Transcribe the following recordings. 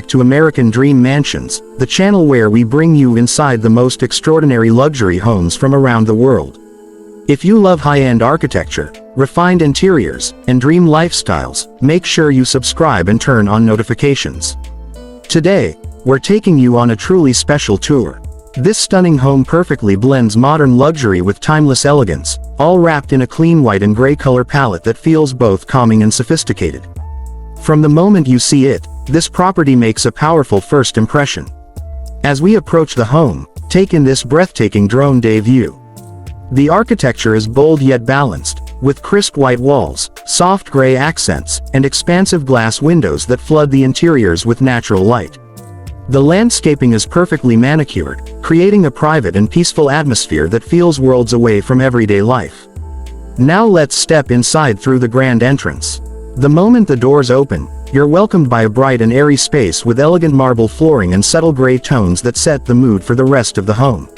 back to American Dream Mansions, the channel where we bring you inside the most extraordinary luxury homes from around the world. If you love high-end architecture, refined interiors, and dream lifestyles, make sure you subscribe and turn on notifications. Today, we're taking you on a truly special tour. This stunning home perfectly blends modern luxury with timeless elegance, all wrapped in a clean white and gray color palette that feels both calming and sophisticated. From the moment you see it, this property makes a powerful first impression. As we approach the home, take in this breathtaking drone day view. The architecture is bold yet balanced, with crisp white walls, soft gray accents, and expansive glass windows that flood the interiors with natural light. The landscaping is perfectly manicured, creating a private and peaceful atmosphere that feels worlds away from everyday life. Now let's step inside through the grand entrance. The moment the doors open, you're welcomed by a bright and airy space with elegant marble flooring and subtle gray tones that set the mood for the rest of the home.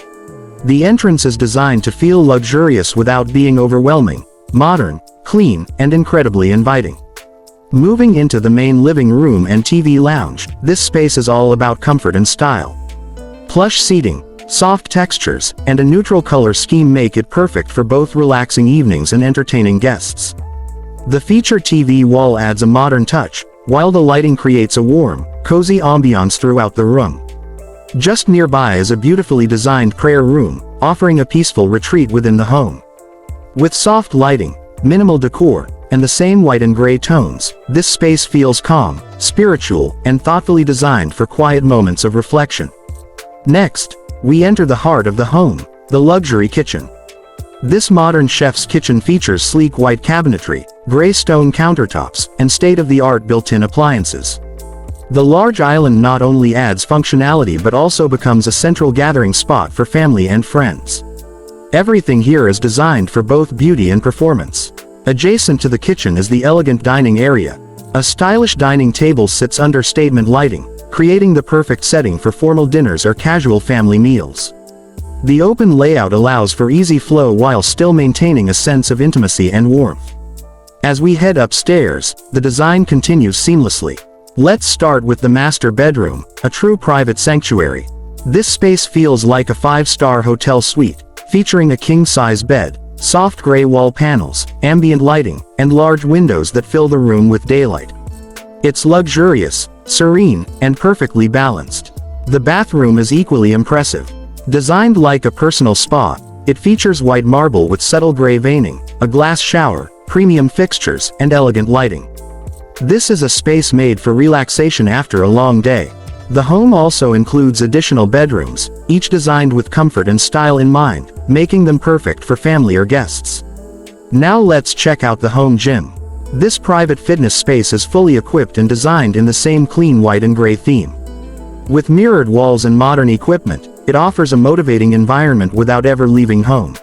The entrance is designed to feel luxurious without being overwhelming, modern, clean, and incredibly inviting. Moving into the main living room and TV lounge, this space is all about comfort and style. Plush seating, soft textures, and a neutral color scheme make it perfect for both relaxing evenings and entertaining guests. The feature TV wall adds a modern touch, while the lighting creates a warm, cozy ambiance throughout the room. Just nearby is a beautifully designed prayer room, offering a peaceful retreat within the home. With soft lighting, minimal decor, and the same white and gray tones, this space feels calm, spiritual, and thoughtfully designed for quiet moments of reflection. Next, we enter the heart of the home, the luxury kitchen. This modern chef's kitchen features sleek white cabinetry, gray stone countertops, and state-of-the-art built-in appliances. The large island not only adds functionality but also becomes a central gathering spot for family and friends. Everything here is designed for both beauty and performance. Adjacent to the kitchen is the elegant dining area. A stylish dining table sits under statement lighting, creating the perfect setting for formal dinners or casual family meals. The open layout allows for easy flow while still maintaining a sense of intimacy and warmth. As we head upstairs, the design continues seamlessly. Let's start with the master bedroom, a true private sanctuary. This space feels like a 5-star hotel suite, featuring a king-size bed, soft gray wall panels, ambient lighting, and large windows that fill the room with daylight. It's luxurious, serene, and perfectly balanced. The bathroom is equally impressive. Designed like a personal spa, it features white marble with subtle gray veining, a glass shower, premium fixtures, and elegant lighting. This is a space made for relaxation after a long day. The home also includes additional bedrooms, each designed with comfort and style in mind, making them perfect for family or guests. Now let's check out the home gym. This private fitness space is fully equipped and designed in the same clean white and gray theme. With mirrored walls and modern equipment, it offers a motivating environment without ever leaving home.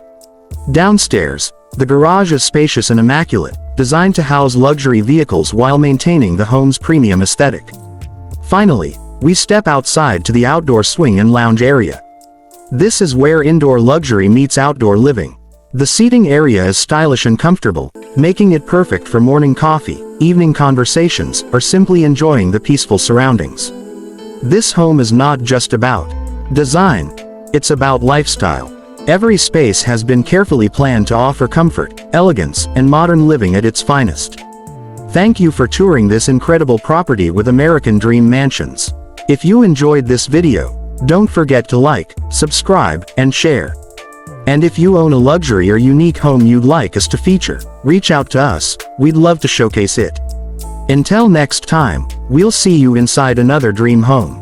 Downstairs, the garage is spacious and immaculate, designed to house luxury vehicles while maintaining the home's premium aesthetic. Finally, we step outside to the outdoor swing and lounge area. This is where indoor luxury meets outdoor living. The seating area is stylish and comfortable, making it perfect for morning coffee, evening conversations, or simply enjoying the peaceful surroundings. This home is not just about design, it's about lifestyle. Every space has been carefully planned to offer comfort, elegance, and modern living at its finest. Thank you for touring this incredible property with American Dream Mansions. If you enjoyed this video, don't forget to like, subscribe, and share. And if you own a luxury or unique home you'd like us to feature, reach out to us, we'd love to showcase it. Until next time, we'll see you inside another dream home.